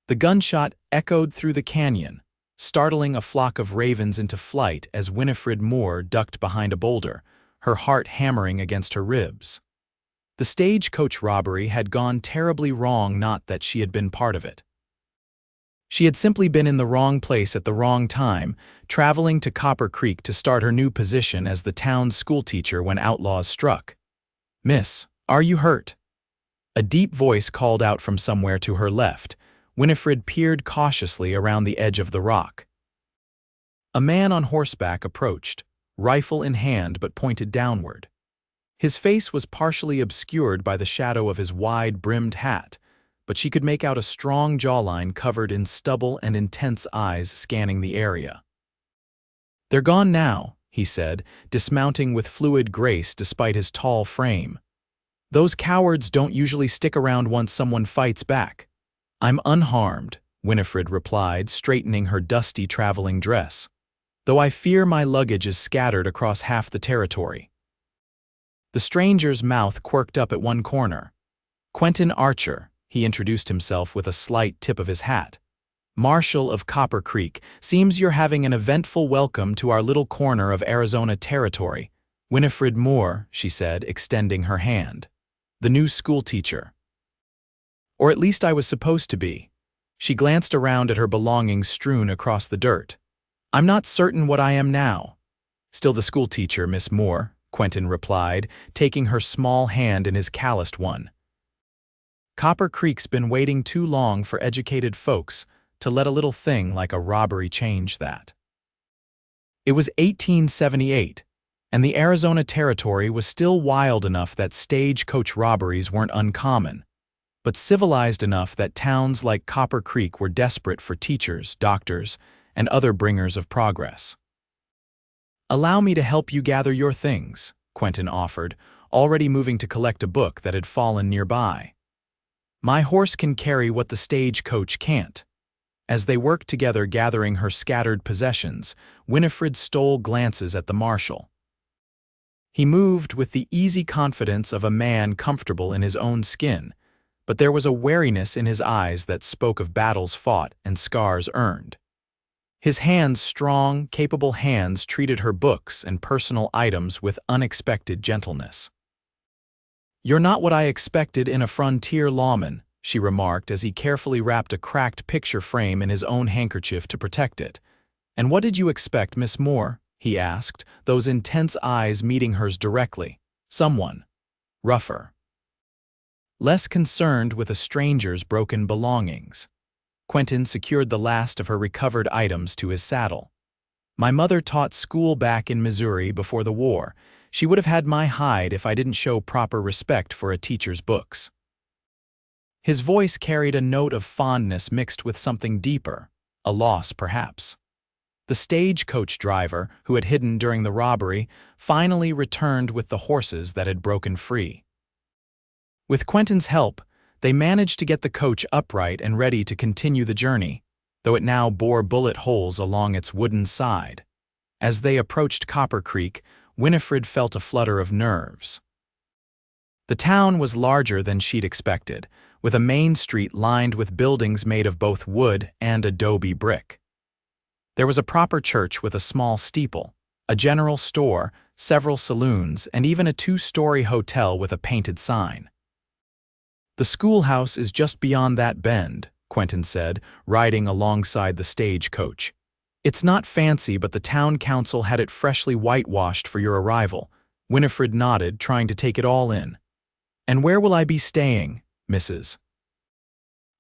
The gunshot echoed through the canyon, startling a flock of ravens into flight as Winifred Moore ducked behind a boulder, her heart hammering against her ribs. The stagecoach robbery had gone terribly wrong, not that she had been part of it. She had simply been in the wrong place at the wrong time, traveling to Copper Creek to start her new position as the town's schoolteacher when outlaws struck. "Miss, are you hurt?" A deep voice called out from somewhere to her left. Winifred peered cautiously around the edge of the rock. A man on horseback approached, rifle in hand but pointed downward. His face was partially obscured by the shadow of his wide-brimmed hat, but she could make out a strong jawline covered in stubble and intense eyes scanning the area. "They're gone now," he said, dismounting with fluid grace despite his tall frame. "Those cowards don't usually stick around once someone fights back." "I'm unharmed," Winifred replied, straightening her dusty traveling dress, "though I fear my luggage is scattered across half the territory." The stranger's mouth quirked up at one corner. "Quentin Archer," he introduced himself with a slight tip of his hat. "Marshal of Copper Creek, seems you're having an eventful welcome to our little corner of Arizona territory." "Winifred Moore," she said, extending her hand. "The new schoolteacher. Or at least I was supposed to be." She glanced around at her belongings strewn across the dirt. "I'm not certain what I am now." "Still the schoolteacher, Miss Moore," Quentin replied, taking her small hand in his calloused one. "Copper Creek's been waiting too long for educated folks to let a little thing like a robbery change that." It was 1878, and the Arizona Territory was still wild enough that stagecoach robberies weren't uncommon, but civilized enough that towns like Copper Creek were desperate for teachers, doctors, and other bringers of progress. "Allow me to help you gather your things," Quentin offered, already moving to collect a book that had fallen nearby. "My horse can carry what the stagecoach can't." As they worked together gathering her scattered possessions, Winifred stole glances at the marshal. He moved with the easy confidence of a man comfortable in his own skin, but there was a wariness in his eyes that spoke of battles fought and scars earned. His hands, strong, capable hands, treated her books and personal items with unexpected gentleness. "You're not what I expected in a frontier lawman," she remarked as he carefully wrapped a cracked picture frame in his own handkerchief to protect it. "And what did you expect, Miss Moore?" he asked, those intense eyes meeting hers directly. "Someone rougher, less concerned with a stranger's broken belongings." Quentin secured the last of her recovered items to his saddle. "My mother taught school back in Missouri before the war. She would have had my hide if I didn't show proper respect for a teacher's books." His voice carried a note of fondness mixed with something deeper, a loss perhaps. The stagecoach driver, who had hidden during the robbery, finally returned with the horses that had broken free. With Quentin's help, they managed to get the coach upright and ready to continue the journey, though it now bore bullet holes along its wooden side. As they approached Copper Creek, Winifred felt a flutter of nerves. The town was larger than she'd expected, with a main street lined with buildings made of both wood and adobe brick. There was a proper church with a small steeple, a general store, several saloons, and even a two-story hotel with a painted sign. "The schoolhouse is just beyond that bend," Quentin said, riding alongside the stagecoach. "It's not fancy, but the town council had it freshly whitewashed for your arrival." Winifred nodded, trying to take it all in. "And where will I be staying, Mrs.?"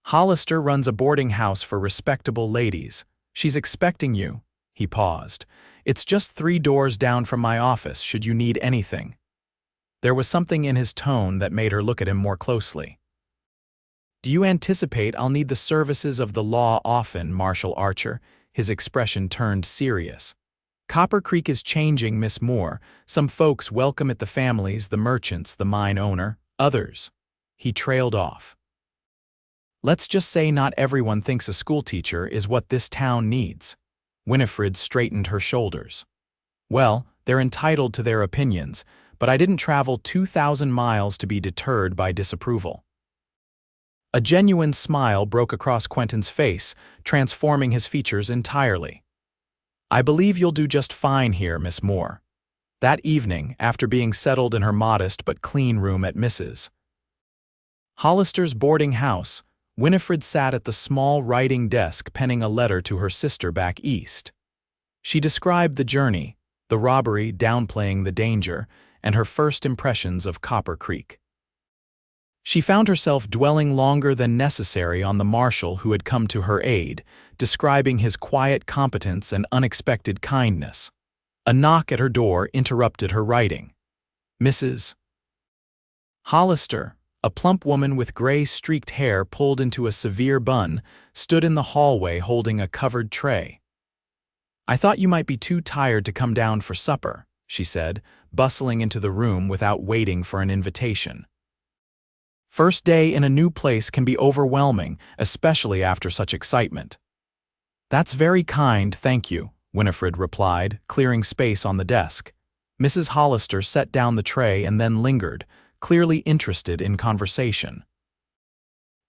"Hollister runs a boarding house for respectable ladies. She's expecting you." He paused. "It's just 3 doors down from my office, should you need anything." There was something in his tone that made her look at him more closely. "Do you anticipate I'll need the services of the law often, Marshal Archer?" His expression turned serious. "Copper Creek is changing, Miss Moore. Some folks welcome it, the families, the merchants, the mine owner. Others." He trailed off. "Let's just say not everyone thinks a schoolteacher is what this town needs." Winifred straightened her shoulders. "Well, they're entitled to their opinions, but I didn't travel 2,000 miles to be deterred by disapproval." A genuine smile broke across Quentin's face, transforming his features entirely. "I believe you'll do just fine here, Miss Moore." That evening, after being settled in her modest but clean room at Mrs. Hollister's boarding house, Winifred sat at the small writing desk penning a letter to her sister back east. She described the journey, the robbery downplaying the danger, and her first impressions of Copper Creek. She found herself dwelling longer than necessary on the marshal who had come to her aid, describing his quiet competence and unexpected kindness. A knock at her door interrupted her writing. Mrs. Hollister, a plump woman with gray-streaked hair pulled into a severe bun, stood in the hallway holding a covered tray. "I thought you might be too tired to come down for supper," she said, bustling into the room without waiting for an invitation. First day in a new place can be overwhelming, especially after such excitement. "That's very kind, thank you," Winifred replied, clearing space on the desk. Mrs. Hollister set down the tray and then lingered, clearly interested in conversation.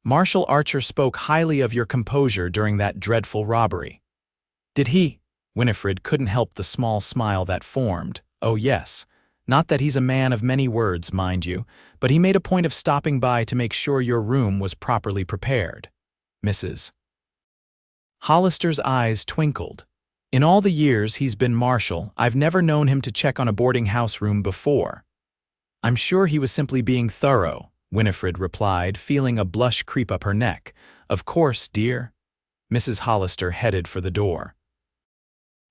"Marshal Archer spoke highly of your composure during that dreadful robbery." "Did he?" Winifred couldn't help the small smile that formed. "Oh yes. Not that he's a man of many words, mind you, but he made a point of stopping by to make sure your room was properly prepared." Mrs. Hollister's eyes twinkled. "In all the years he's been marshal, I've never known him to check on a boarding house room before." "I'm sure he was simply being thorough," Winifred replied, feeling a blush creep up her neck. "Of course, dear." Mrs. Hollister headed for the door.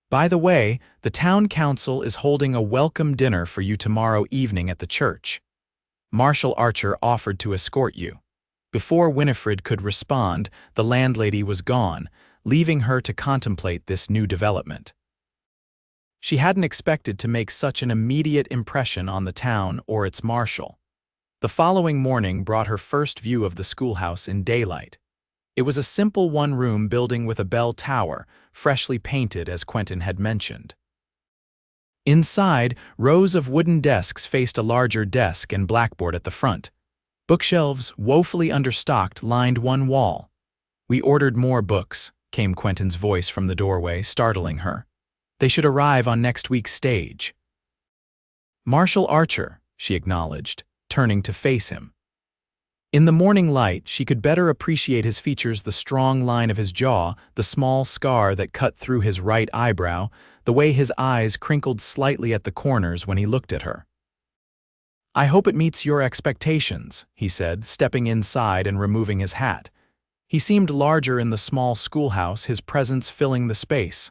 "By the way, the town council is holding a welcome dinner for you tomorrow evening at the church. Marshal Archer offered to escort you." Before Winifred could respond, the landlady was gone, leaving her to contemplate this new development. She hadn't expected to make such an immediate impression on the town or its marshal. The following morning brought her first view of the schoolhouse in daylight. It was a simple one-room building with a bell tower, freshly painted as Quentin had mentioned. Inside, rows of wooden desks faced a larger desk and blackboard at the front. Bookshelves, woefully understocked, lined one wall. "We ordered more books," came Quentin's voice from the doorway, startling her. "They should arrive on next week's stage." "Marshal Archer," she acknowledged, turning to face him. In the morning light, she could better appreciate his features: the strong line of his jaw, the small scar that cut through his right eyebrow, the way his eyes crinkled slightly at the corners when he looked at her. "I hope it meets your expectations," he said, stepping inside and removing his hat. He seemed larger in the small schoolhouse, his presence filling the space.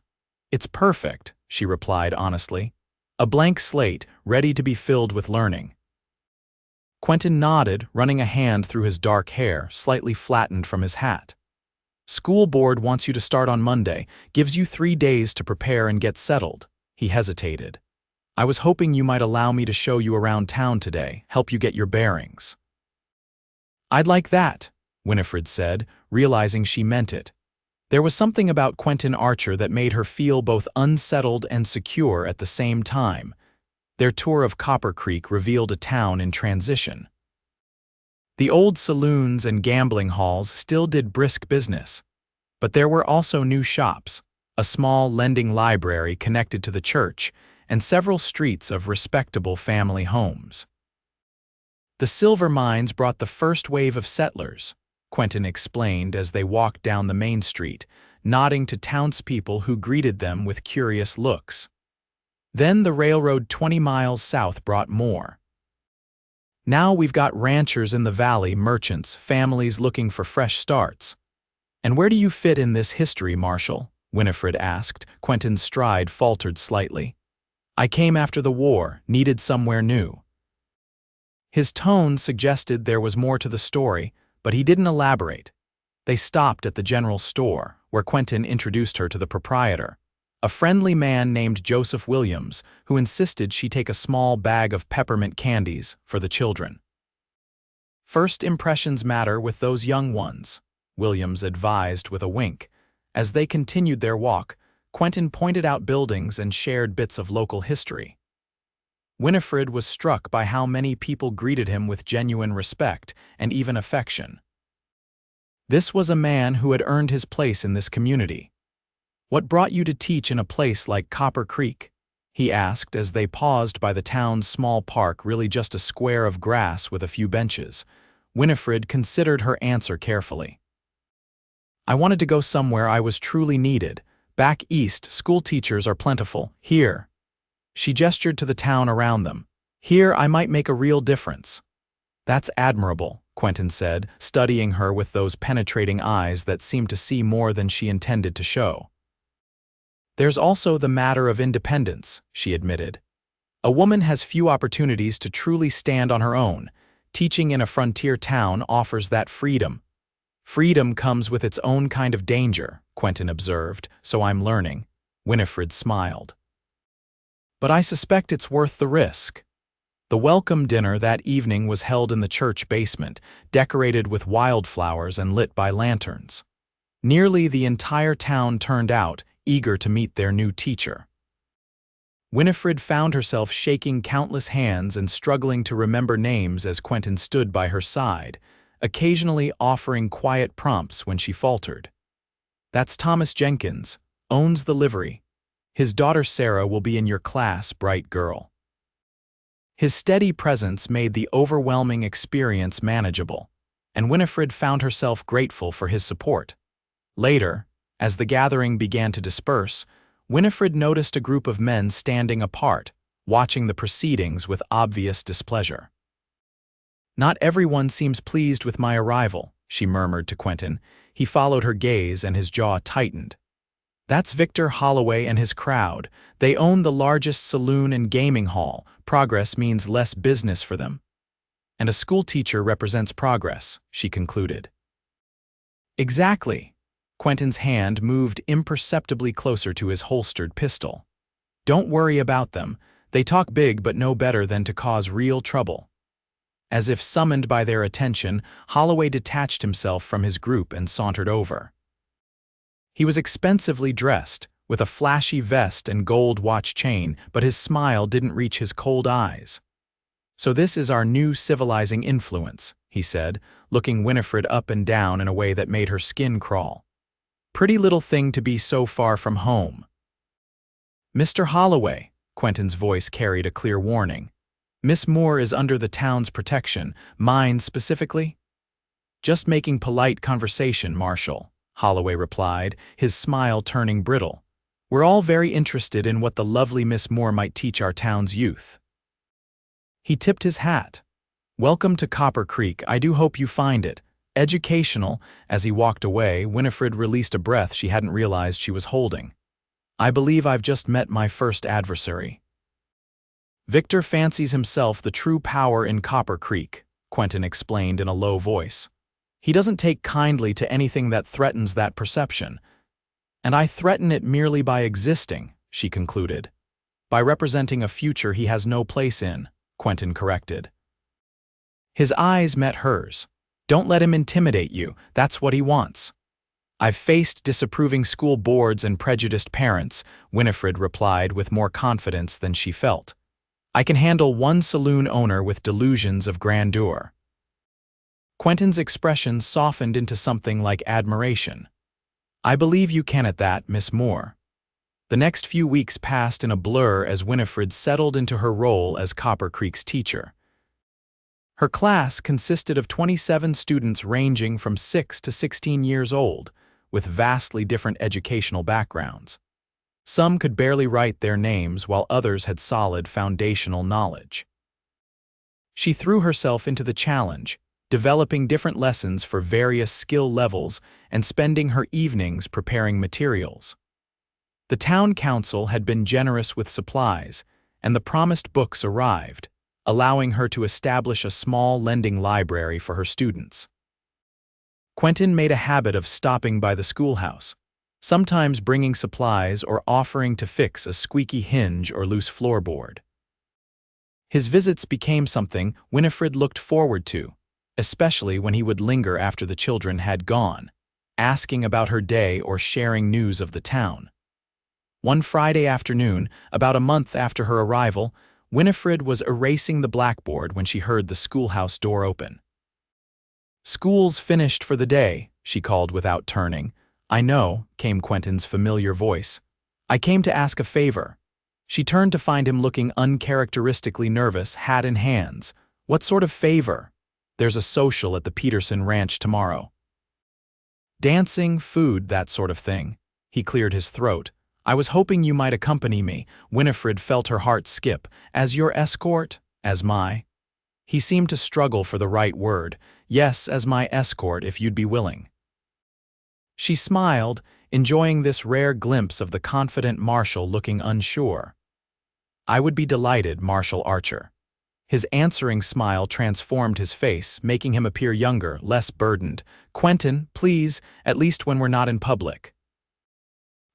"It's perfect," she replied honestly. "A blank slate, ready to be filled with learning." Quentin nodded, running a hand through his dark hair, slightly flattened from his hat. "School board wants you to start on Monday, gives you 3 days to prepare and get settled." He hesitated. "I was hoping you might allow me to show you around town today, help you get your bearings." "I'd like that," Winifred said, realizing she meant it. There was something about Quentin Archer that made her feel both unsettled and secure at the same time. Their tour of Copper Creek revealed a town in transition. The old saloons and gambling halls still did brisk business, but there were also new shops, a small lending library connected to the church, and several streets of respectable family homes. "The silver mines brought the first wave of settlers," Quentin explained as they walked down the main street, nodding to townspeople who greeted them with curious looks. "Then the railroad 20 miles south brought more. Now we've got ranchers in the valley, merchants, families looking for fresh starts." "And where do you fit in this history, Marshal?" Winifred asked. Quentin's stride faltered slightly. "I came after the war, needed somewhere new." His tone suggested there was more to the story, but he didn't elaborate. They stopped at the general store, where Quentin introduced her to the proprietor, a friendly man named Joseph Williams, who insisted she take a small bag of peppermint candies for the children. "First impressions matter with those young ones," Williams advised with a wink. As they continued their walk, Quentin pointed out buildings and shared bits of local history. Winifred was struck by how many people greeted him with genuine respect and even affection. This was a man who had earned his place in this community. "What brought you to teach in a place like Copper Creek?" he asked as they paused by the town's small park, really just a square of grass with a few benches. Winifred considered her answer carefully. "I wanted to go somewhere I was truly needed. Back east, school teachers are plentiful. Here." She gestured to the town around them. "Here I might make a real difference." "That's admirable," Quentin said, studying her with those penetrating eyes that seemed to see more than she intended to show. "There's also the matter of independence," she admitted. "A woman has few opportunities to truly stand on her own. Teaching in a frontier town offers that freedom." "Freedom comes with its own kind of danger," Quentin observed, "so I'm learning." Winifred smiled. "But I suspect it's worth the risk." The welcome dinner that evening was held in the church basement, decorated with wildflowers and lit by lanterns. Nearly the entire town turned out, eager to meet their new teacher. Winifred found herself shaking countless hands and struggling to remember names as Quentin stood by her side, occasionally offering quiet prompts when she faltered. "That's Thomas Jenkins, owns the livery. His daughter Sarah will be in your class, bright girl." His steady presence made the overwhelming experience manageable, and Winifred found herself grateful for his support. Later, as the gathering began to disperse, Winifred noticed a group of men standing apart, watching the proceedings with obvious displeasure. "Not everyone seems pleased with my arrival," she murmured to Quentin. He followed her gaze and his jaw tightened. "That's Victor Holloway and his crowd. They own the largest saloon and gaming hall. Progress means less business for them. And a school teacher represents progress," she concluded. "Exactly." Quentin's hand moved imperceptibly closer to his holstered pistol. "Don't worry about them. They talk big but know better than to cause real trouble." As if summoned by their attention, Holloway detached himself from his group and sauntered over. He was expensively dressed, with a flashy vest and gold watch chain, but his smile didn't reach his cold eyes. "So this is our new civilizing influence," he said, looking Winifred up and down in a way that made her skin crawl. "Pretty little thing to be so far from home." "Mr. Holloway," Quentin's voice carried a clear warning. "Miss Moore is under the town's protection. Mine specifically?" "Just making polite conversation, Marshal," Holloway replied, his smile turning brittle. "We're all very interested in what the lovely Miss Moore might teach our town's youth." He tipped his hat. "Welcome to Copper Creek. I do hope you find it educational." As he walked away, Winifred released a breath she hadn't realized she was holding. "I believe I've just met my first adversary." "Victor fancies himself the true power in Copper Creek," Quentin explained in a low voice. "He doesn't take kindly to anything that threatens that perception. And I threaten it merely by existing," she concluded. "By representing a future he has no place in," Quentin corrected. His eyes met hers. "Don't let him intimidate you. That's what he wants." "I've faced disapproving school boards and prejudiced parents," Winifred replied with more confidence than she felt. "I can handle one saloon owner with delusions of grandeur." Quentin's expression softened into something like admiration. "I believe you can at that, Miss Moore." The next few weeks passed in a blur as Winifred settled into her role as Copper Creek's teacher. Her class consisted of 27 students ranging from 6 to 16 years old, with vastly different educational backgrounds. Some could barely write their names, while others had solid foundational knowledge. She threw herself into the challenge, developing different lessons for various skill levels and spending her evenings preparing materials. The town council had been generous with supplies, and the promised books arrived, allowing her to establish a small lending library for her students. Quentin made a habit of stopping by the schoolhouse, sometimes bringing supplies or offering to fix a squeaky hinge or loose floorboard. His visits became something Winifred looked forward to, especially when he would linger after the children had gone, asking about her day or sharing news of the town. One Friday afternoon, about a month after her arrival, Winifred was erasing the blackboard when she heard the schoolhouse door open. "School's finished for the day," she called without turning. "I know," came Quentin's familiar voice. "I came to ask a favor." She turned to find him looking uncharacteristically nervous, hat in hands. "What sort of favor?" "There's a social at the Peterson Ranch tomorrow." "Dancing, food, that sort of thing." He cleared his throat. "I was hoping you might accompany me." Winifred felt her heart skip. "As your escort?" "As my—" He seemed to struggle for the right word. "Yes, as my escort, if you'd be willing." She smiled, enjoying this rare glimpse of the confident Marshal looking unsure. "I would be delighted, Marshal Archer." His answering smile transformed his face, making him appear younger, less burdened. "Quentin, please, at least when we're not in public."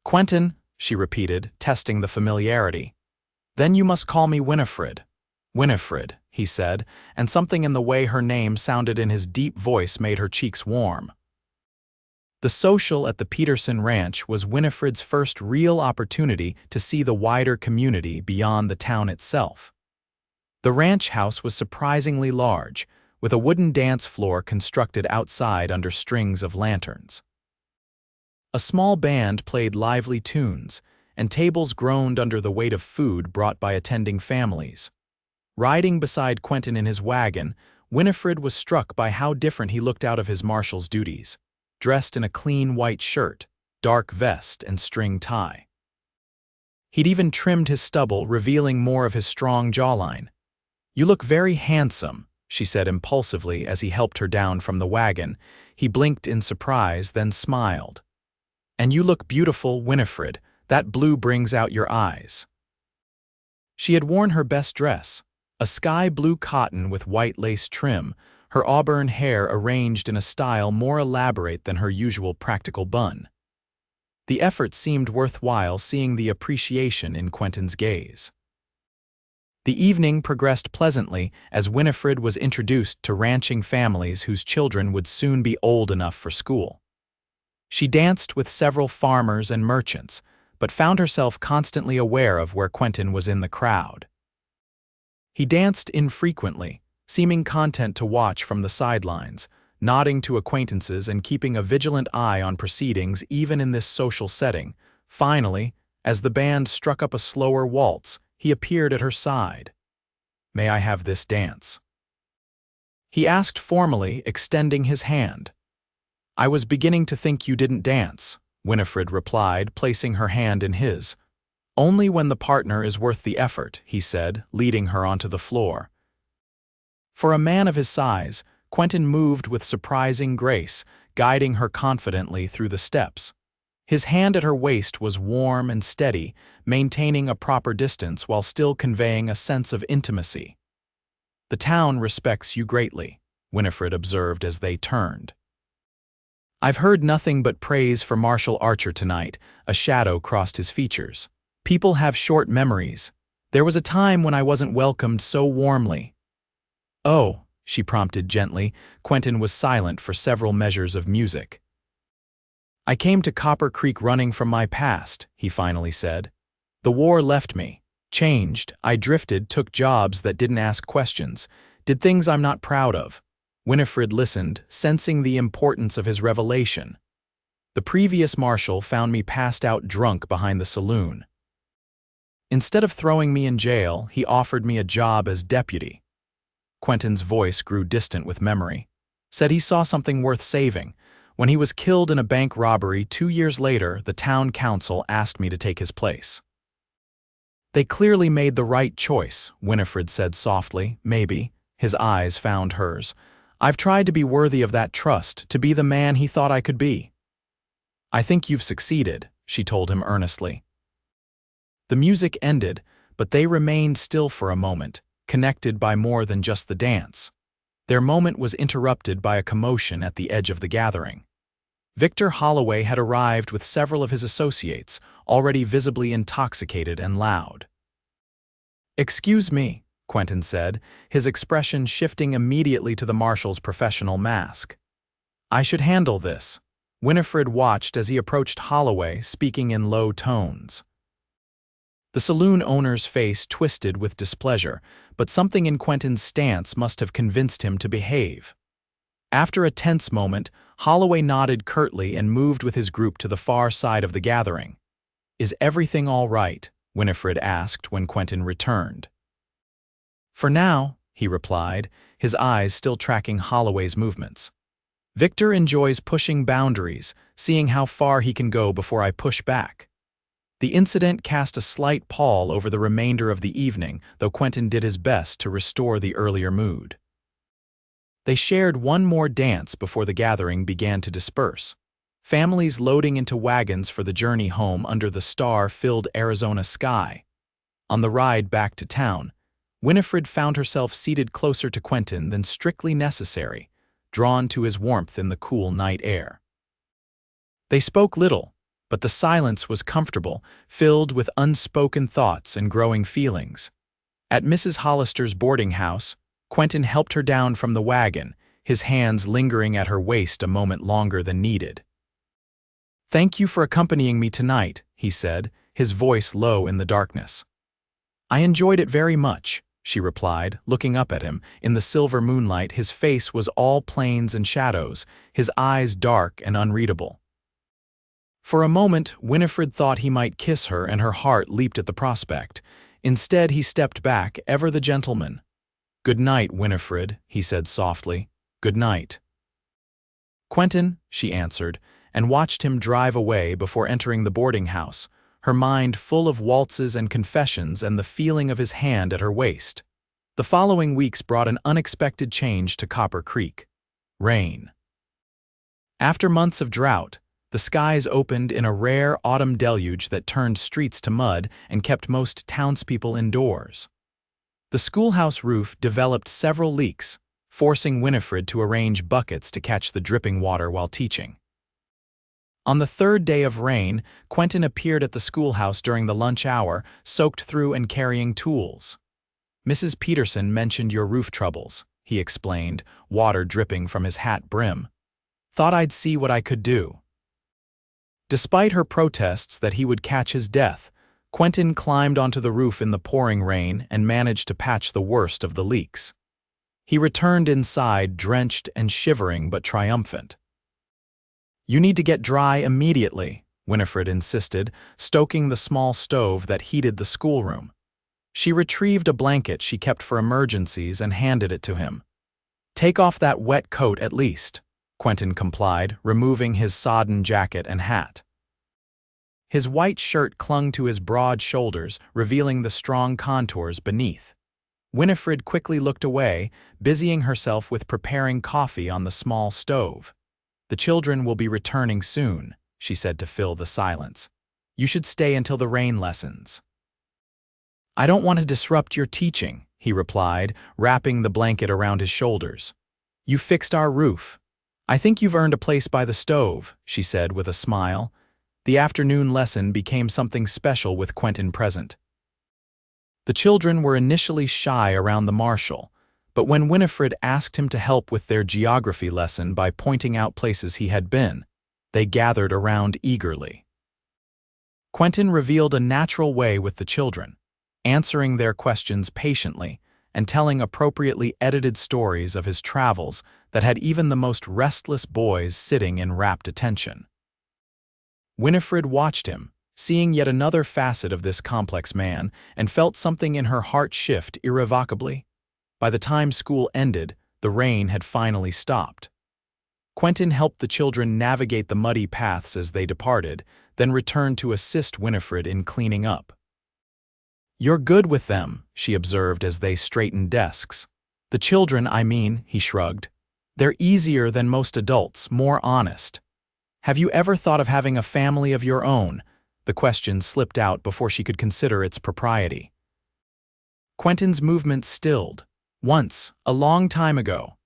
"Quentin," she repeated, testing the familiarity. "Then you must call me Winifred." "Winifred," he said, and something in the way her name sounded in his deep voice made her cheeks warm. The social at the Peterson Ranch was Winifred's first real opportunity to see the wider community beyond the town itself. The ranch house was surprisingly large, with a wooden dance floor constructed outside under strings of lanterns. A small band played lively tunes, and tables groaned under the weight of food brought by attending families. Riding beside Quentin in his wagon, Winifred was struck by how different he looked out of his marshal's duties, dressed in a clean white shirt, dark vest, and string tie. He'd even trimmed his stubble, revealing more of his strong jawline. "You look very handsome," she said impulsively as he helped her down from the wagon. He blinked in surprise, then smiled. "And you look beautiful, Winifred. That blue brings out your eyes." She had worn her best dress, a sky blue cotton with white lace trim, her auburn hair arranged in a style more elaborate than her usual practical bun. The effort seemed worthwhile, seeing the appreciation in Quentin's gaze. The evening progressed pleasantly as Winifred was introduced to ranching families whose children would soon be old enough for school. She danced with several farmers and merchants, but found herself constantly aware of where Quentin was in the crowd. He danced infrequently, seeming content to watch from the sidelines, nodding to acquaintances and keeping a vigilant eye on proceedings even in this social setting. Finally, as the band struck up a slower waltz, he appeared at her side. "May I have this dance?" he asked formally, extending his hand. "I was beginning to think you didn't dance," Winifred replied, placing her hand in his. "Only when the partner is worth the effort," he said, leading her onto the floor. For a man of his size, Quentin moved with surprising grace, guiding her confidently through the steps. His hand at her waist was warm and steady, maintaining a proper distance while still conveying a sense of intimacy. "The town respects you greatly," Winifred observed as they turned. "I've heard nothing but praise for Marshal Archer tonight." A shadow crossed his features. "People have short memories. There was a time when I wasn't welcomed so warmly." "Oh," she prompted gently. Quentin was silent for several measures of music. "I came to Copper Creek running from my past," he finally said. "The war left me. Changed. I drifted, took jobs that didn't ask questions, did things I'm not proud of." Winifred listened, sensing the importance of his revelation. "The previous marshal found me passed out drunk behind the saloon. Instead of throwing me in jail, he offered me a job as deputy." Quentin's voice grew distant with memory. "Said he saw something worth saving. When he was killed in a bank robbery 2 years later, the town council asked me to take his place." "They clearly made the right choice," Winifred said softly. "Maybe." His eyes found hers. "I've tried to be worthy of that trust, to be the man he thought I could be." "I think you've succeeded," she told him earnestly. The music ended, but they remained still for a moment, connected by more than just the dance. Their moment was interrupted by a commotion at the edge of the gathering. Victor Holloway had arrived with several of his associates, already visibly intoxicated and loud. "Excuse me," Quentin said, his expression shifting immediately to the marshal's professional mask. "I should handle this." Winifred watched as he approached Holloway, speaking in low tones. The saloon owner's face twisted with displeasure, but something in Quentin's stance must have convinced him to behave. After a tense moment, Holloway nodded curtly and moved with his group to the far side of the gathering. "Is everything all right?" Winifred asked when Quentin returned. "For now," he replied, his eyes still tracking Holloway's movements. "Victor enjoys pushing boundaries, seeing how far he can go before I push back." The incident cast a slight pall over the remainder of the evening, though Quentin did his best to restore the earlier mood. They shared one more dance before the gathering began to disperse, families loading into wagons for the journey home under the star-filled Arizona sky. On the ride back to town, Winifred found herself seated closer to Quentin than strictly necessary, drawn to his warmth in the cool night air. They spoke little, but the silence was comfortable, filled with unspoken thoughts and growing feelings. At Mrs. Hollister's boarding house, Quentin helped her down from the wagon, his hands lingering at her waist a moment longer than needed. "Thank you for accompanying me tonight," he said, his voice low in the darkness. "I enjoyed it very much," she replied, looking up at him. In the silver moonlight, his face was all planes and shadows, his eyes dark and unreadable. For a moment, Winifred thought he might kiss her, and her heart leaped at the prospect. Instead, he stepped back, ever the gentleman. "Good night, Winifred," he said softly. "Good night." "Quentin," she answered, and watched him drive away before entering the boarding house, her mind full of waltzes and confessions and the feeling of his hand at her waist. The following weeks brought an unexpected change to Copper Creek: rain. After months of drought, the skies opened in a rare autumn deluge that turned streets to mud and kept most townspeople indoors. The schoolhouse roof developed several leaks, forcing Winifred to arrange buckets to catch the dripping water while teaching. On the third day of rain, Quentin appeared at the schoolhouse during the lunch hour, soaked through and carrying tools. "Mrs. Peterson mentioned your roof troubles," he explained, water dripping from his hat brim. "Thought I'd see what I could do." Despite her protests that he would catch his death, Quentin climbed onto the roof in the pouring rain and managed to patch the worst of the leaks. He returned inside drenched and shivering but triumphant. "You need to get dry immediately," Winifred insisted, stoking the small stove that heated the schoolroom. She retrieved a blanket she kept for emergencies and handed it to him. "Take off that wet coat at least," Quentin complied, removing his sodden jacket and hat. His white shirt clung to his broad shoulders, revealing the strong contours beneath. Winifred quickly looked away, busying herself with preparing coffee on the small stove. "The children will be returning soon," she said to fill the silence. "You should stay until the rain lessens." "I don't want to disrupt your teaching," he replied, wrapping the blanket around his shoulders. "You fixed our roof. I think you've earned a place by the stove," she said with a smile. The afternoon lesson became something special with Quentin present. The children were initially shy around the marshal, but when Winifred asked him to help with their geography lesson by pointing out places he had been, they gathered around eagerly. Quentin revealed a natural way with the children, answering their questions patiently and telling appropriately edited stories of his travels that had even the most restless boys sitting in rapt attention. Winifred watched him, seeing yet another facet of this complex man, and felt something in her heart shift irrevocably. By the time school ended, the rain had finally stopped. Quentin helped the children navigate the muddy paths as they departed, then returned to assist Winifred in cleaning up. "You're good with them," she observed as they straightened desks. "The children, I mean," he shrugged. "They're easier than most adults, more honest. Have you ever thought of having a family of your own?" The question slipped out before she could consider its propriety. Quentin's movement stilled. "Once, a long time ago."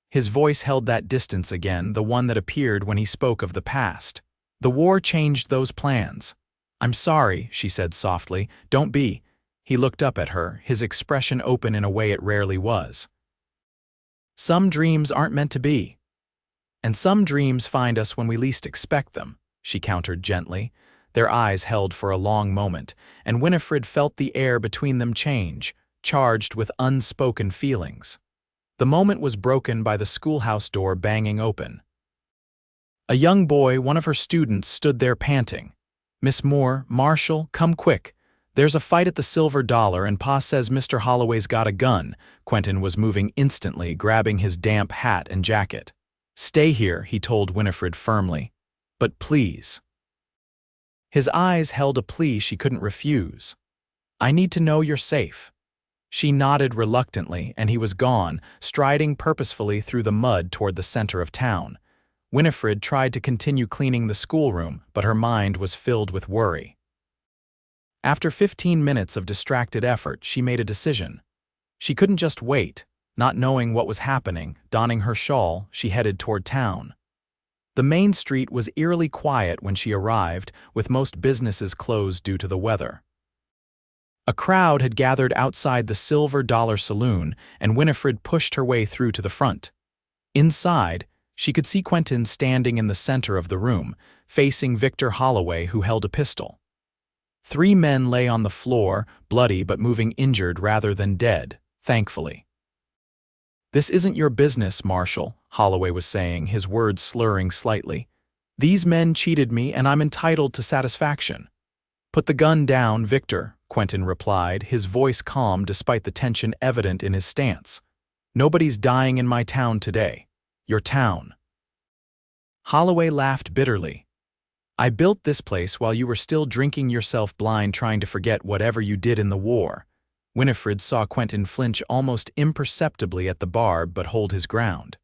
His voice held that distance again, the one that appeared when he spoke of the past. "The war changed those plans." "I'm sorry," she said softly. "Don't be." He looked up at her, his expression open in a way it rarely was. "Some dreams aren't meant to be. And some dreams find us when we least expect them," she countered gently. Their eyes held for a long moment, and Winifred felt the air between them change, charged with unspoken feelings. The moment was broken by the schoolhouse door banging open. A young boy, one of her students, stood there panting. "Miss Moore, Marshal, come quick. There's a fight at the Silver Dollar and Pa says Mr. Holloway's got a gun." Quentin was moving instantly, grabbing his damp hat and jacket. "Stay here," he told Winifred firmly. "But please." His eyes held a plea she couldn't refuse. "I need to know you're safe." She nodded reluctantly, and he was gone, striding purposefully through the mud toward the center of town. Winifred tried to continue cleaning the schoolroom, but her mind was filled with worry. After 15 minutes of distracted effort, she made a decision. She couldn't just wait. Not knowing what was happening, donning her shawl, she headed toward town. The main street was eerily quiet when she arrived, with most businesses closed due to the weather. A crowd had gathered outside the Silver Dollar Saloon, and Winifred pushed her way through to the front. Inside, she could see Quentin standing in the center of the room, facing Victor Holloway, who held a pistol. 3 men lay on the floor, bloody but moving injured rather than dead, thankfully. "This isn't your business, Marshal," Holloway was saying, his words slurring slightly. "These men cheated me, and I'm entitled to satisfaction." "Put the gun down, Victor," Quentin replied, his voice calm despite the tension evident in his stance. "Nobody's dying in my town today. Your town." Holloway laughed bitterly. "I built this place while you were still drinking yourself blind trying to forget whatever you did in the war." Winifred saw Quentin flinch almost imperceptibly at the barb but hold his ground.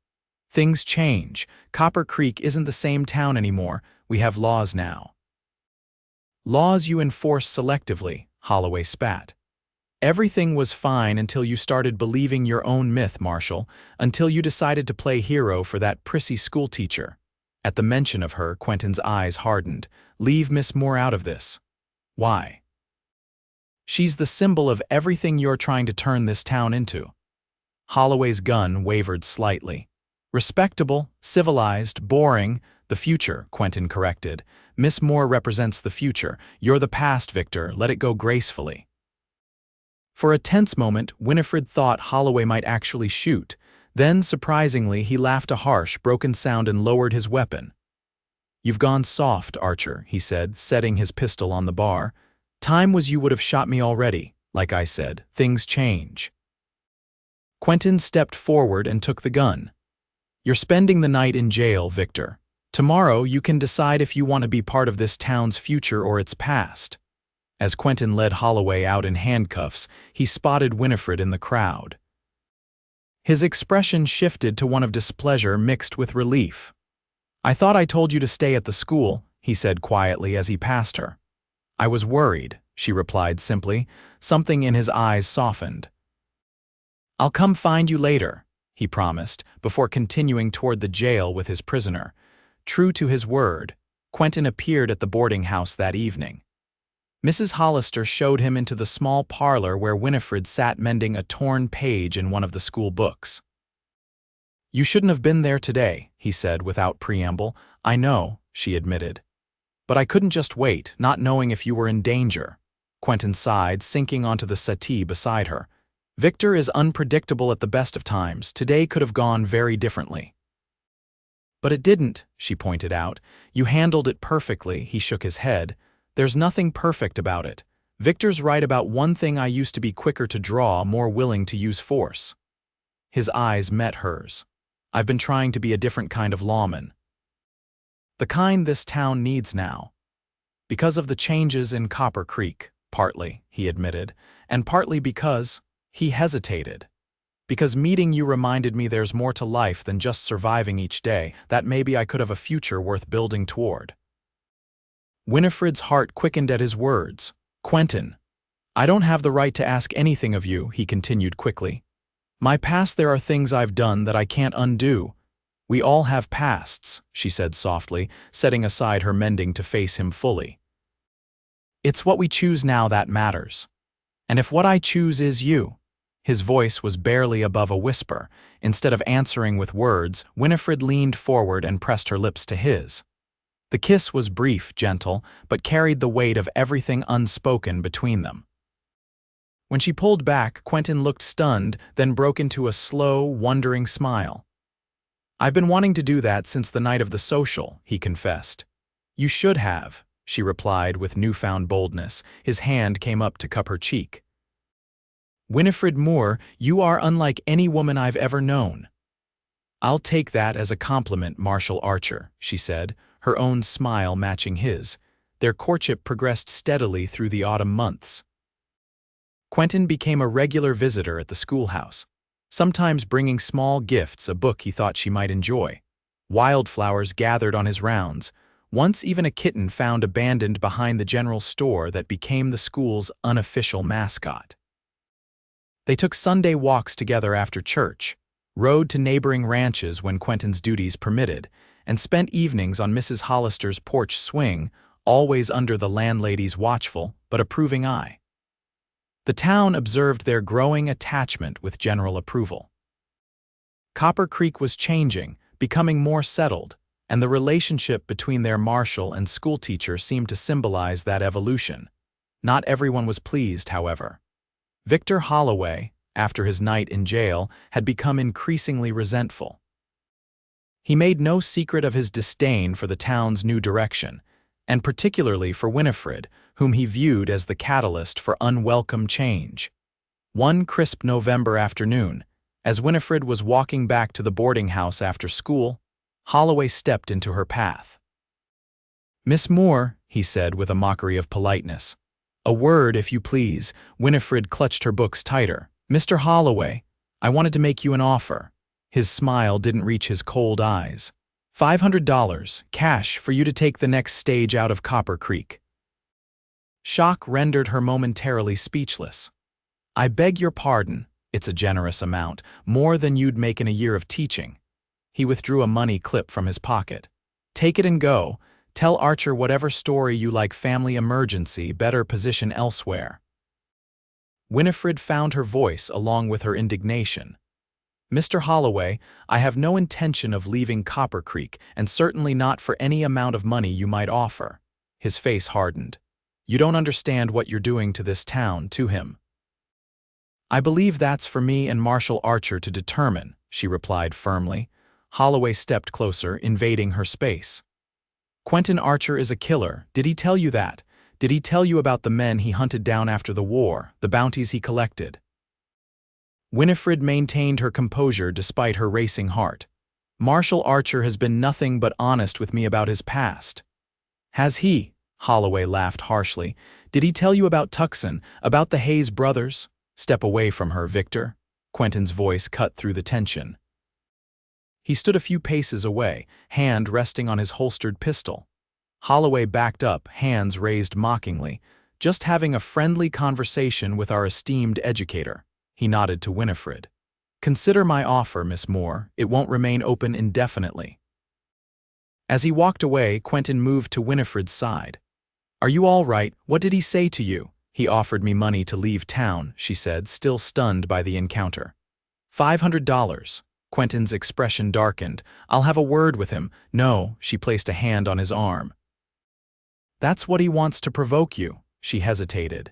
"Things change. Copper Creek isn't the same town anymore. We have laws now." "Laws you enforce selectively," Holloway spat. "Everything was fine until you started believing your own myth, Marshal, until you decided to play hero for that prissy schoolteacher." At the mention of her, Quentin's eyes hardened. "Leave Miss Moore out of this." "Why?" "She's the symbol of everything you're trying to turn this town into." Holloway's gun wavered slightly. "Respectable, civilized, boring, the future," Quentin corrected. "Miss Moore represents the future. You're the past, Victor. Let it go gracefully." For a tense moment, Winifred thought Holloway might actually shoot. Then, surprisingly, he laughed a harsh, broken sound and lowered his weapon. "You've gone soft, Archer," he said, setting his pistol on the bar. "Time was you would have shot me already. Like I said, things change." Quentin stepped forward and took the gun. "You're spending the night in jail, Victor. Tomorrow you can decide if you want to be part of this town's future or its past." As Quentin led Holloway out in handcuffs, he spotted Winifred in the crowd. His expression shifted to one of displeasure mixed with relief. "I thought I told you to stay at the school," he said quietly as he passed her. "I was worried," she replied simply. Something in his eyes softened. "I'll come find you later," he promised, before continuing toward the jail with his prisoner. True to his word, Quentin appeared at the boarding house that evening. Mrs. Hollister showed him into the small parlor where Winifred sat mending a torn page in one of the school books. "You shouldn't have been there today," he said without preamble. "I know," she admitted. "But I couldn't just wait, not knowing if you were in danger." Quentin sighed, sinking onto the settee beside her. "Victor is unpredictable at the best of times. Today could have gone very differently." "But it didn't," she pointed out. "You handled it perfectly," he shook his head. "There's nothing perfect about it. Victor's right about one thing: I used to be quicker to draw, more willing to use force." His eyes met hers. "I've been trying to be a different kind of lawman. The kind this town needs now. Because of the changes in Copper Creek, partly," he admitted, "and partly because—" he hesitated. "Because meeting you reminded me there's more to life than just surviving each day, that maybe I could have a future worth building toward." Winifred's heart quickened at his words. "Quentin, I don't have the right to ask anything of you," he continued quickly. "My past, there are things I've done that I can't undo." "We all have pasts," she said softly, setting aside her mending to face him fully. "It's what we choose now that matters. And if what I choose is you—" His voice was barely above a whisper. Instead of answering with words, Winifred leaned forward and pressed her lips to his. The kiss was brief, gentle, but carried the weight of everything unspoken between them. When she pulled back, Quentin looked stunned, then broke into a slow, wondering smile. "I've been wanting to do that since the night of the social," he confessed. "You should have," she replied with newfound boldness. His hand came up to cup her cheek. "Winifred Moore, you are unlike any woman I've ever known." "I'll take that as a compliment, Marshal Archer," she said, her own smile matching his. Their courtship progressed steadily through the autumn months. Quentin became a regular visitor at the schoolhouse, sometimes bringing small gifts, a book he thought she might enjoy. Wildflowers gathered on his rounds, once even a kitten found abandoned behind the general store that became the school's unofficial mascot. They took Sunday walks together after church, rode to neighboring ranches when Quentin's duties permitted, and spent evenings on Mrs. Hollister's porch swing, always under the landlady's watchful but approving eye. The town observed their growing attachment with general approval. Copper Creek was changing, becoming more settled, and the relationship between their marshal and schoolteacher seemed to symbolize that evolution. Not everyone was pleased, however. Victor Holloway, after his night in jail, had become increasingly resentful. He made no secret of his disdain for the town's new direction, and particularly for Winifred, whom he viewed as the catalyst for unwelcome change. One crisp November afternoon, as Winifred was walking back to the boarding house after school, Holloway stepped into her path. "Miss Moore," he said with a mockery of politeness. "A word, if you please." Winifred clutched her books tighter. "Mr. Holloway, I wanted to make you an offer." His smile didn't reach his cold eyes. $500, cash, for you to take the next stage out of Copper Creek." Shock rendered her momentarily speechless. "I beg your pardon. It's a generous amount, more than you'd make in a year of teaching." He withdrew a money clip from his pocket. "Take it and go. Tell Archer whatever story you like. Family emergency, better position elsewhere." Winifred found her voice along with her indignation. "Mr. Holloway, I have no intention of leaving Copper Creek, and certainly not for any amount of money you might offer." His face hardened. "You don't understand what you're doing to this town," to him. "I believe that's for me and Marshal Archer to determine," she replied firmly. Holloway stepped closer, invading her space. "Quentin Archer is a killer. Did he tell you that? Did he tell you about the men he hunted down after the war, the bounties he collected?" Winifred maintained her composure despite her racing heart. "Marshal Archer has been nothing but honest with me about his past." "Has he?" Holloway laughed harshly. "Did he tell you about Tucson, about the Hayes brothers?" "Step away from her, Victor." Quentin's voice cut through the tension. He stood a few paces away, hand resting on his holstered pistol. Holloway backed up, hands raised mockingly. "Just having a friendly conversation with our esteemed educator." He nodded to Winifred. "Consider my offer, Miss Moore. It won't remain open indefinitely." As he walked away, Quentin moved to Winifred's side. "Are you all right? What did he say to you?" "He offered me money to leave town," she said, still stunned by the encounter. $500. Quentin's expression darkened. "I'll have a word with him." "No," she placed a hand on his arm. "That's what he wants to provoke you." She hesitated.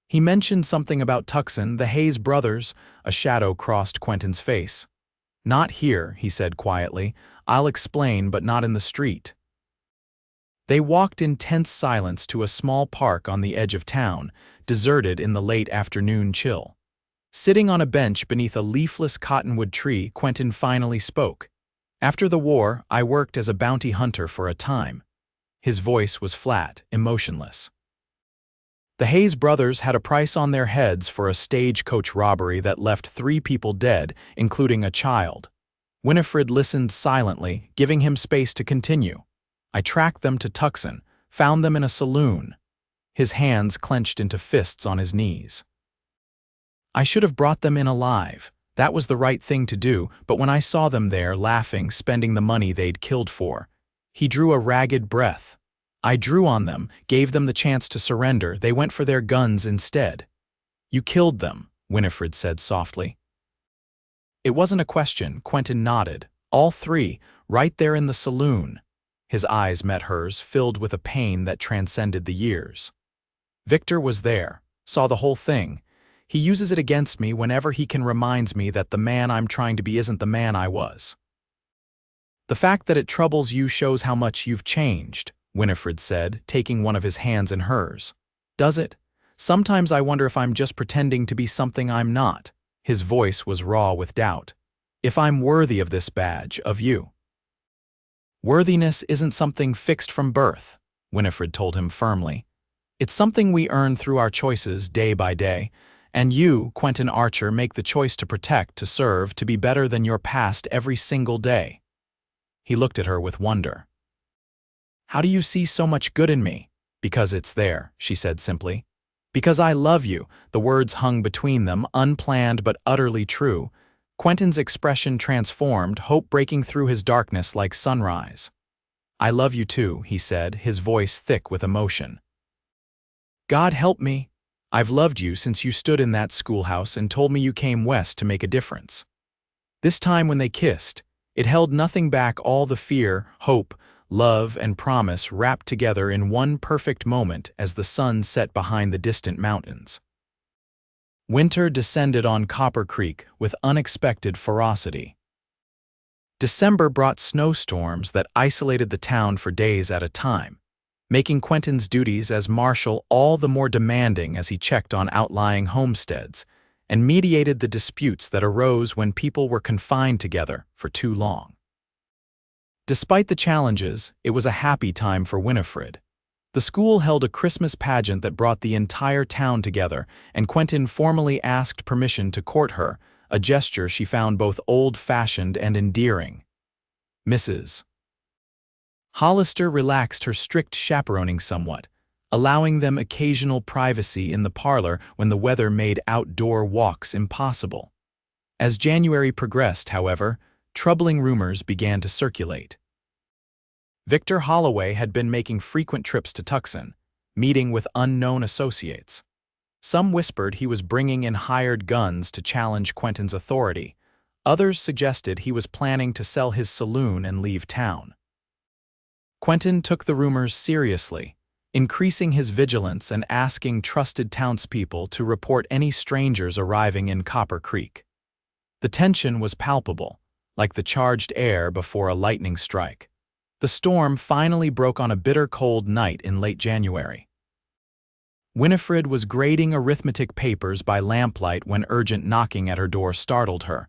"He mentioned something about Tucson, the Hayes brothers." A shadow crossed Quentin's face. "Not here," he said quietly. "I'll explain, but not in the street." They walked in tense silence to a small park on the edge of town, deserted in the late afternoon chill. Sitting on a bench beneath a leafless cottonwood tree, Quentin finally spoke. "After the war, I worked as a bounty hunter for a time." His voice was flat, emotionless. "The Hayes brothers had a price on their heads for a stagecoach robbery that left 3 people dead, including a child." Winifred listened silently, giving him space to continue. "I tracked them to Tucson, found them in a saloon." His hands clenched into fists on his knees. "I should have brought them in alive. That was the right thing to do, but when I saw them there, laughing, spending the money they'd killed for." He drew a ragged breath. "I drew on them, gave them the chance to surrender. They went for their guns instead." "You killed them," Winifred said softly. It wasn't a question. Quentin nodded. "All 3, right there in the saloon." His eyes met hers, filled with a pain that transcended the years. "Victor was there, saw the whole thing. He uses it against me whenever he can reminds me that the man I'm trying to be isn't the man I was. The fact that it troubles you shows how much you've changed, Winifred said, taking one of his hands in hers. Does it? Sometimes I wonder if I'm just pretending to be something I'm not. His voice was raw with doubt. If I'm worthy of this badge, of you. Worthiness isn't something fixed from birth, Winifred told him firmly. It's something we earn through our choices day by day, and you, Quentin Archer, make the choice to protect, to serve, to be better than your past every single day. He looked at her with wonder. How do you see so much good in me? Because it's there, she said simply. Because I love you, the words hung between them, unplanned but utterly true. Quentin's expression transformed, hope breaking through his darkness like sunrise. I love you too, he said, his voice thick with emotion. God help me. I've loved you since you stood in that schoolhouse and told me you came west to make a difference. This time when they kissed, it held nothing back, all the fear, hope, love, and promise wrapped together in one perfect moment as the sun set behind the distant mountains. Winter descended on Copper Creek with unexpected ferocity. December brought snowstorms that isolated the town for days at a time, making Quentin's duties as marshal all the more demanding as he checked on outlying homesteads and mediated the disputes that arose when people were confined together for too long. Despite the challenges, it was a happy time for Winifred. The school held a Christmas pageant that brought the entire town together, and Quentin formally asked permission to court her, a gesture she found both old-fashioned and endearing. Mrs. Hollister relaxed her strict chaperoning somewhat, allowing them occasional privacy in the parlor when the weather made outdoor walks impossible. As January progressed, however, troubling rumors began to circulate. Victor Holloway had been making frequent trips to Tucson, meeting with unknown associates. Some whispered he was bringing in hired guns to challenge Quentin's authority. Others suggested he was planning to sell his saloon and leave town. Quentin took the rumors seriously, increasing his vigilance and asking trusted townspeople to report any strangers arriving in Copper Creek. The tension was palpable, like the charged air before a lightning strike. The storm finally broke on a bitter cold night in late January. Winifred was grading arithmetic papers by lamplight when urgent knocking at her door startled her.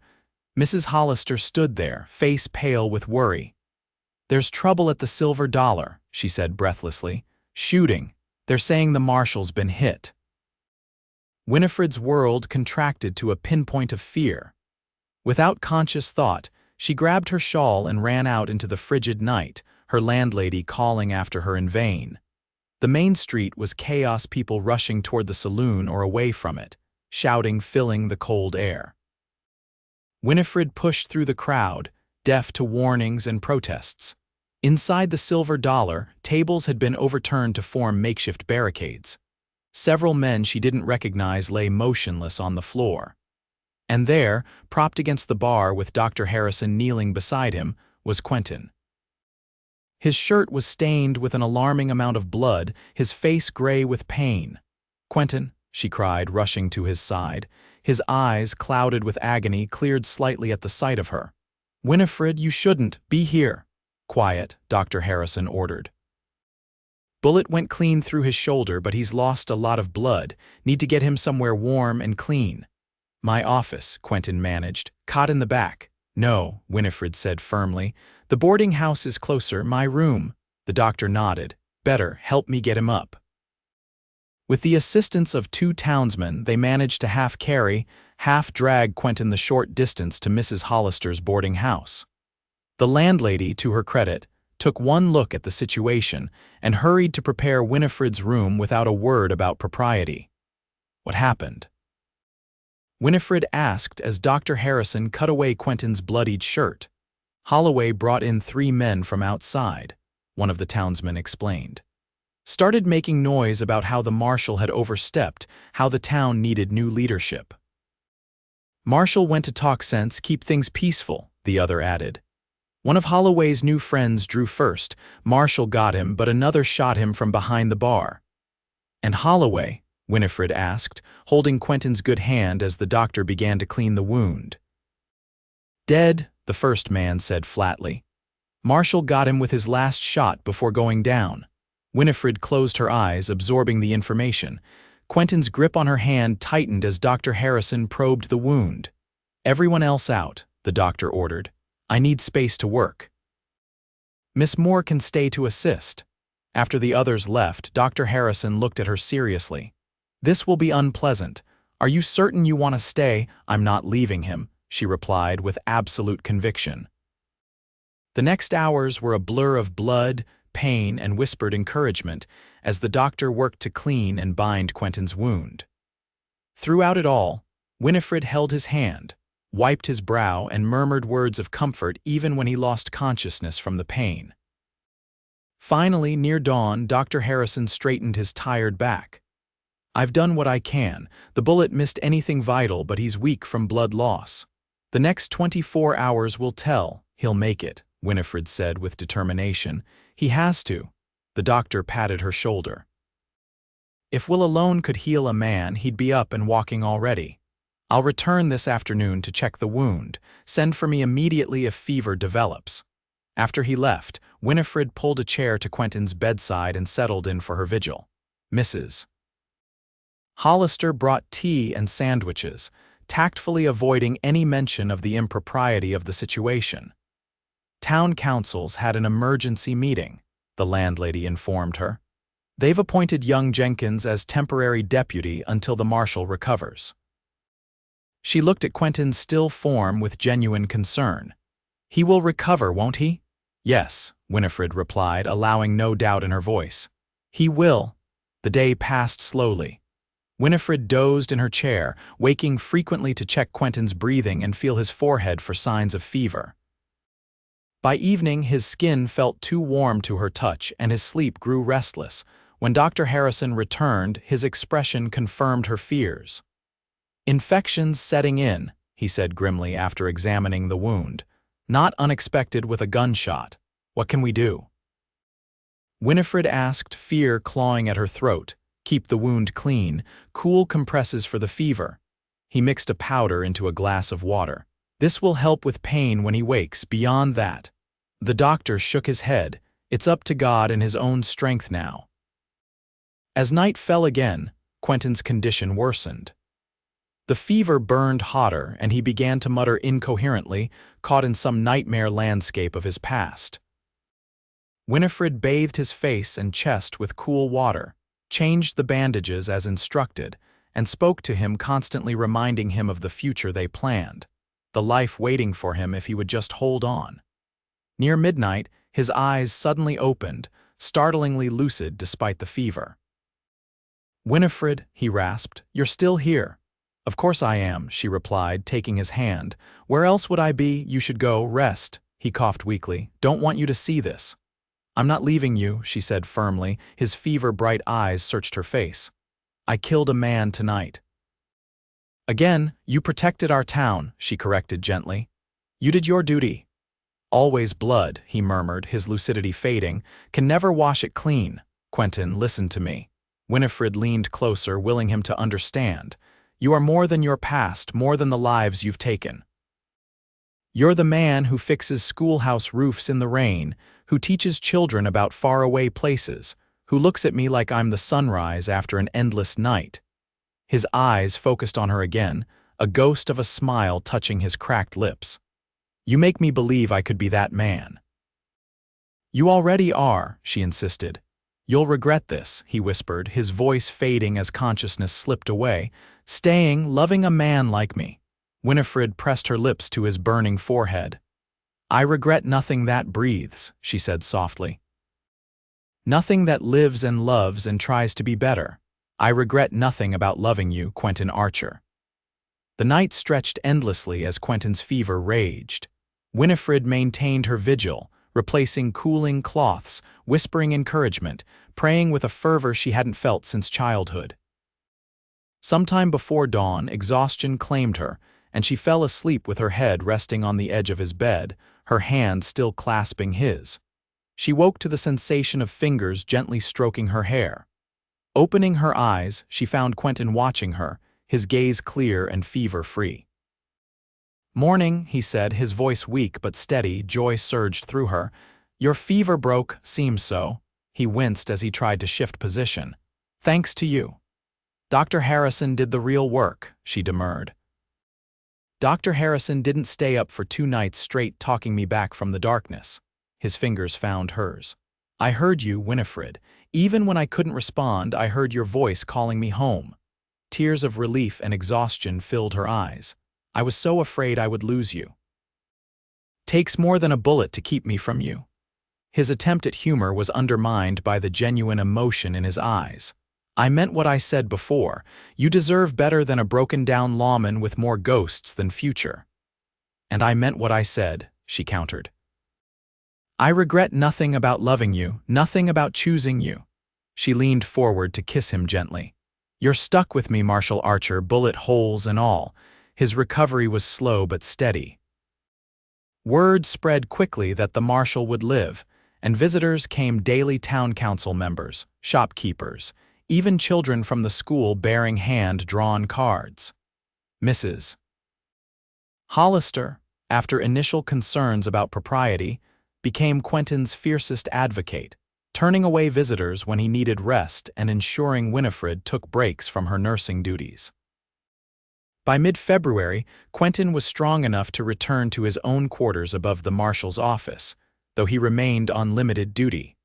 Mrs. Hollister stood there, face pale with worry. "There's trouble at the Silver Dollar," she said breathlessly. "Shooting. They're saying the marshal's been hit." Winifred's world contracted to a pinpoint of fear. Without conscious thought, she grabbed her shawl and ran out into the frigid night, her landlady calling after her in vain. The main street was chaos, people rushing toward the saloon or away from it, shouting, filling the cold air. Winifred pushed through the crowd, deaf to warnings and protests. Inside the Silver Dollar, tables had been overturned to form makeshift barricades. Several men she didn't recognize lay motionless on the floor. And there, propped against the bar with Dr. Harrison kneeling beside him, was Quentin. His shirt was stained with an alarming amount of blood, his face gray with pain. "Quentin," she cried, rushing to his side. His eyes, clouded with agony, cleared slightly at the sight of her. "Winifred, you shouldn't be here." "Quiet," Dr. Harrison ordered. "Bullet went clean through his shoulder, but he's lost a lot of blood. Need to get him somewhere warm and clean." "My office," Quentin managed. "Cot in the back." "No," Winifred said firmly. "The boarding house is closer, my room." The doctor nodded. "Better, help me get him up." With the assistance of two townsmen, they managed to half-carry, half-drag Quentin the short distance to Mrs. Hollister's boarding house. The landlady, to her credit, took one look at the situation and hurried to prepare Winifred's room without a word about propriety. "What happened?" Winifred asked as Dr. Harrison cut away Quentin's bloodied shirt. "Holloway brought in 3 men from outside," one of the townsmen explained. "Started making noise about how the marshal had overstepped, how the town needed new leadership." "Marshal went to talk sense, keep things peaceful," the other added. "One of Holloway's new friends drew first. Marshal got him, but another shot him from behind the bar." "And Holloway," Winifred asked, holding Quentin's good hand as the doctor began to clean the wound. Dead, the first man said flatly. Marshal got him with his last shot before going down. Winifred closed her eyes, absorbing the information. Quentin's grip on her hand tightened as Dr. Harrison probed the wound. Everyone else out, the doctor ordered. I need space to work. Miss Moore can stay to assist. After the others left, Dr. Harrison looked at her seriously. This will be unpleasant. Are you certain you want to stay? I'm not leaving him, she replied with absolute conviction. The next hours were a blur of blood, pain, and whispered encouragement as the doctor worked to clean and bind Quentin's wound. Throughout it all, Winifred held his hand, wiped his brow, and murmured words of comfort even when he lost consciousness from the pain. Finally, near dawn, Dr. Harrison straightened his tired back. I've done what I can. The bullet missed anything vital, but he's weak from blood loss. The next 24 hours will tell. He'll make it, Winifred said with determination. He has to. The doctor patted her shoulder. If will alone could heal a man, he'd be up and walking already. I'll return this afternoon to check the wound. Send for me immediately if fever develops. After he left, Winifred pulled a chair to Quentin's bedside and settled in for her vigil. Mrs. Hollister brought tea and sandwiches, tactfully avoiding any mention of the impropriety of the situation. Town councils had an emergency meeting, the landlady informed her. They've appointed young Jenkins as temporary deputy until the marshal recovers. She looked at Quentin's still form with genuine concern. He will recover, won't he? Yes, Winifred replied, allowing no doubt in her voice. He will. The day passed slowly. Winifred dozed in her chair, waking frequently to check Quentin's breathing and feel his forehead for signs of fever. By evening, his skin felt too warm to her touch and his sleep grew restless. When Dr. Harrison returned, his expression confirmed her fears. Infection's setting in, he said grimly after examining the wound. Not unexpected with a gunshot. What can we do? Winifred asked, fear clawing at her throat. Keep the wound clean, cool compresses for the fever. He mixed a powder into a glass of water. This will help with pain when he wakes. Beyond that, the doctor shook his head. It's up to God and his own strength now. As night fell again, Quentin's condition worsened. The fever burned hotter, and he began to mutter incoherently, caught in some nightmare landscape of his past. Winifred bathed his face and chest with cool water, changed the bandages as instructed, and spoke to him, constantly reminding him of the future they planned, the life waiting for him if he would just hold on. Near midnight, his eyes suddenly opened, startlingly lucid despite the fever. Winifred, he rasped, you're still here. Of course I am, she replied, taking his hand. Where else would I be? You should go, rest. He coughed weakly. Don't want you to see this. I'm not leaving you, she said firmly. His fever-bright eyes searched her face. I killed a man tonight. Again, you protected our town, she corrected gently. You did your duty. Always blood, he murmured, his lucidity fading. Can never wash it clean. Quentin, listen to me. Winifred leaned closer, willing him to understand. You are more than your past, more than the lives you've taken. You're the man who fixes schoolhouse roofs in the rain, who teaches children about faraway places, who looks at me like I'm the sunrise after an endless night. His eyes focused on her again, a ghost of a smile touching his cracked lips. You make me believe I could be that man. You already are, she insisted. You'll regret this, he whispered, his voice fading as consciousness slipped away. Staying, loving a man like me. Winifred pressed her lips to his burning forehead. I regret nothing that breathes, she said softly. Nothing that lives and loves and tries to be better. I regret nothing about loving you, Quentin Archer. The night stretched endlessly as Quentin's fever raged. Winifred maintained her vigil, replacing cooling cloths, whispering encouragement, praying with a fervor she hadn't felt since childhood. Sometime before dawn, exhaustion claimed her, and she fell asleep with her head resting on the edge of his bed, her hand still clasping his. She woke to the sensation of fingers gently stroking her hair. Opening her eyes, she found Quentin watching her, his gaze clear and fever-free. "Morning," he said, his voice weak but steady. Joy surged through her. "Your fever broke, seems so." He winced as he tried to shift position. "Thanks to you." "Dr. Harrison did the real work," she demurred. "Dr. Harrison didn't stay up for 2 nights straight talking me back from the darkness." His fingers found hers. "I heard you, Winifred. Even when I couldn't respond, I heard your voice calling me home." Tears of relief and exhaustion filled her eyes. "I was so afraid I would lose you." "Takes more than a bullet to keep me from you." His attempt at humor was undermined by the genuine emotion in his eyes. "I meant what I said before. You deserve better than a broken-down lawman with more ghosts than future." "And I meant what I said," she countered. "I regret nothing about loving you, nothing about choosing you." She leaned forward to kiss him gently. "You're stuck with me, Marshal Archer, bullet holes and all." His recovery was slow but steady. Word spread quickly that the marshal would live, and visitors came daily. Town council members, shopkeepers, even children from the school bearing hand-drawn cards. Mrs. Hollister, after initial concerns about propriety, became Quentin's fiercest advocate, turning away visitors when he needed rest and ensuring Winifred took breaks from her nursing duties. By mid-February, Quentin was strong enough to return to his own quarters above the marshal's office, though he remained on limited duty.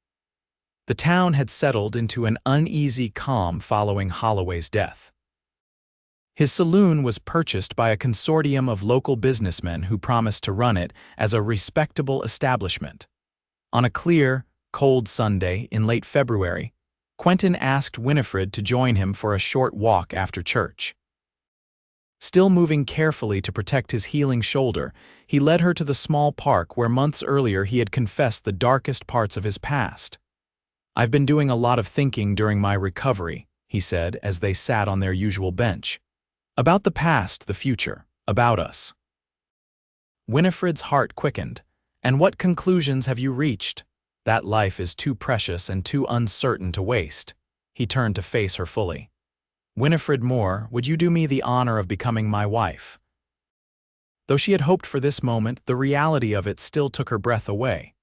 The town had settled into an uneasy calm following Holloway's death. His saloon was purchased by a consortium of local businessmen who promised to run it as a respectable establishment. On a clear, cold Sunday in late February, Quentin asked Winifred to join him for a short walk after church. Still moving carefully to protect his healing shoulder, he led her to the small park where months earlier he had confessed the darkest parts of his past. "I've been doing a lot of thinking during my recovery," he said as they sat on their usual bench. "About the past, the future, about us." Winifred's heart quickened. "And what conclusions have you reached?" "That life is too precious and too uncertain to waste." He turned to face her fully. "Winifred Moore, would you do me the honor of becoming my wife?" Though she had hoped for this moment, the reality of it still took her breath away.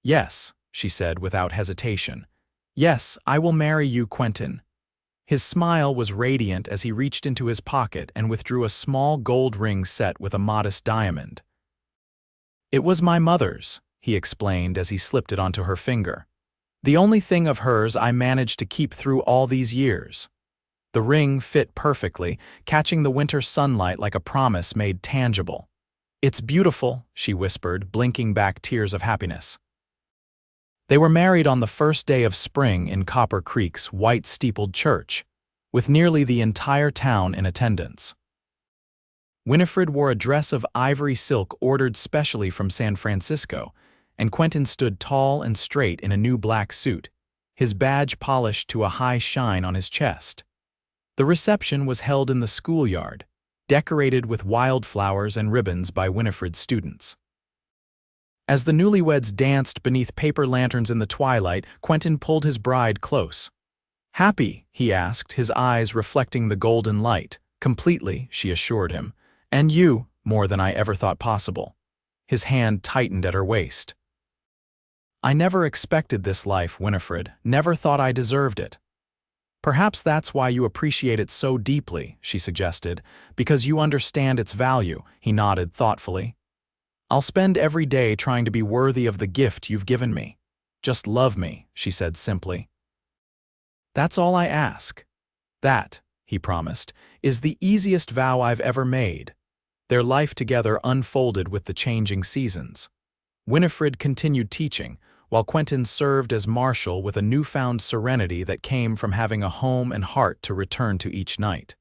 "Yes," she said without hesitation. "Yes, I will marry you, Quentin." His smile was radiant as he reached into his pocket and withdrew a small gold ring set with a modest diamond. "It was my mother's," he explained as he slipped it onto her finger. "The only thing of hers I managed to keep through all these years." The ring fit perfectly, catching the winter sunlight like a promise made tangible. "It's beautiful," she whispered, blinking back tears of happiness. They were married on the first day of spring in Copper Creek's white-steepled church, with nearly the entire town in attendance. Winifred wore a dress of ivory silk ordered specially from San Francisco, and Quentin stood tall and straight in a new black suit, his badge polished to a high shine on his chest. The reception was held in the schoolyard, decorated with wildflowers and ribbons by Winifred's students. As the newlyweds danced beneath paper lanterns in the twilight, Quentin pulled his bride close. "Happy?" he asked, his eyes reflecting the golden light. "Completely," she assured him. "And you, more than I ever thought possible." His hand tightened at her waist. "I never expected this life, Winifred, never thought I deserved it." "Perhaps that's why you appreciate it so deeply," she suggested, "because you understand its value." He nodded thoughtfully. "I'll spend every day trying to be worthy of the gift you've given me. Just love me," she said simply. "That's all I ask." "That," he promised, "is the easiest vow I've ever made." Their life together unfolded with the changing seasons. Winifred continued teaching, while Quentin served as marshal with a newfound serenity that came from having a home and heart to return to each night.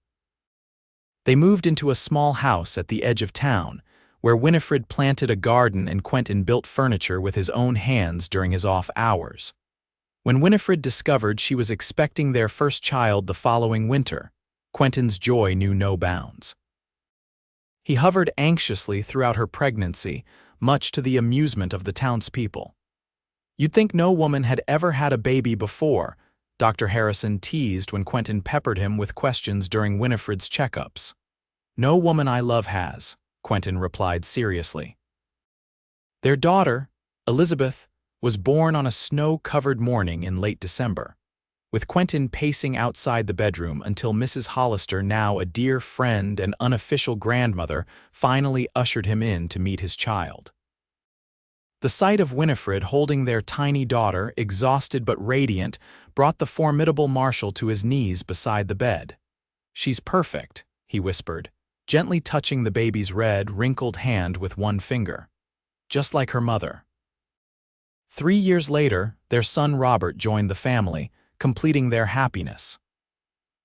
They moved into a small house at the edge of town, where Winifred planted a garden and Quentin built furniture with his own hands during his off hours. When Winifred discovered she was expecting their first child the following winter, Quentin's joy knew no bounds. He hovered anxiously throughout her pregnancy, much to the amusement of the townspeople. "You'd think no woman had ever had a baby before," Dr. Harrison teased when Quentin peppered him with questions during Winifred's checkups. "No woman I love has," Quentin replied seriously. Their daughter, Elizabeth, was born on a snow-covered morning in late December, with Quentin pacing outside the bedroom until Mrs. Hollister, now a dear friend and unofficial grandmother, finally ushered him in to meet his child. The sight of Winifred holding their tiny daughter, exhausted but radiant, brought the formidable Marshal to his knees beside the bed. "She's perfect," he whispered, gently touching the baby's red, wrinkled hand with one finger. "Just like her mother." 3 years later, their son Robert joined the family, completing their happiness.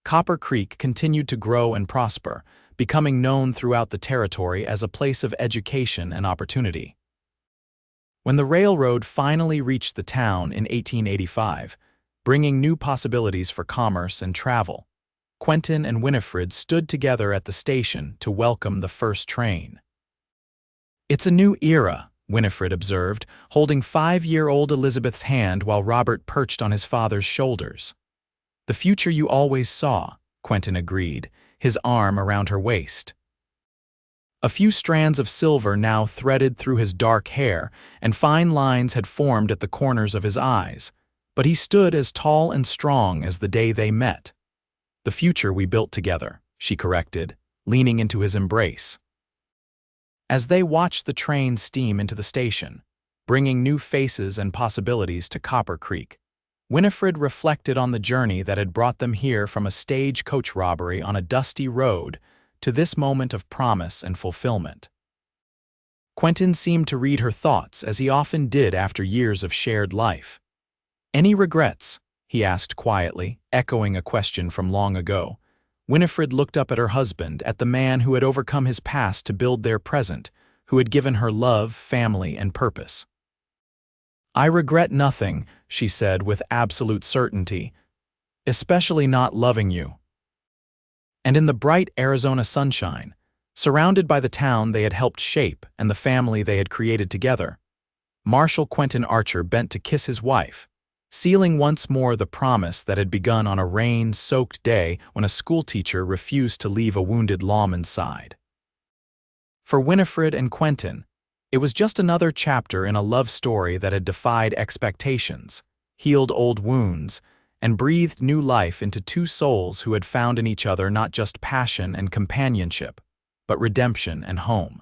Copper Creek continued to grow and prosper, becoming known throughout the territory as a place of education and opportunity. When the railroad finally reached the town in 1885, bringing new possibilities for commerce and travel, Quentin and Winifred stood together at the station to welcome the first train. "It's a new era," Winifred observed, holding 5-year-old Elizabeth's hand while Robert perched on his father's shoulders. "The future you always saw," Quentin agreed, his arm around her waist. A few strands of silver now threaded through his dark hair, and fine lines had formed at the corners of his eyes, but he stood as tall and strong as the day they met. "The future we built together," she corrected, leaning into his embrace. As they watched the train steam into the station, bringing new faces and possibilities to Copper Creek, Winifred reflected on the journey that had brought them here from a stagecoach robbery on a dusty road to this moment of promise and fulfillment. Quentin seemed to read her thoughts, as he often did after years of shared life. "Any regrets?" he asked quietly, echoing a question from long ago. Winifred looked up at her husband, at the man who had overcome his past to build their present, who had given her love, family, and purpose. "I regret nothing," she said with absolute certainty, "especially not loving you." And in the bright Arizona sunshine, surrounded by the town they had helped shape and the family they had created together, Marshal Quentin Archer bent to kiss his wife, sealing once more the promise that had begun on a rain-soaked day when a schoolteacher refused to leave a wounded lawman's side. For Winifred and Quentin, it was just another chapter in a love story that had defied expectations, healed old wounds, and breathed new life into two souls who had found in each other not just passion and companionship, but redemption and home.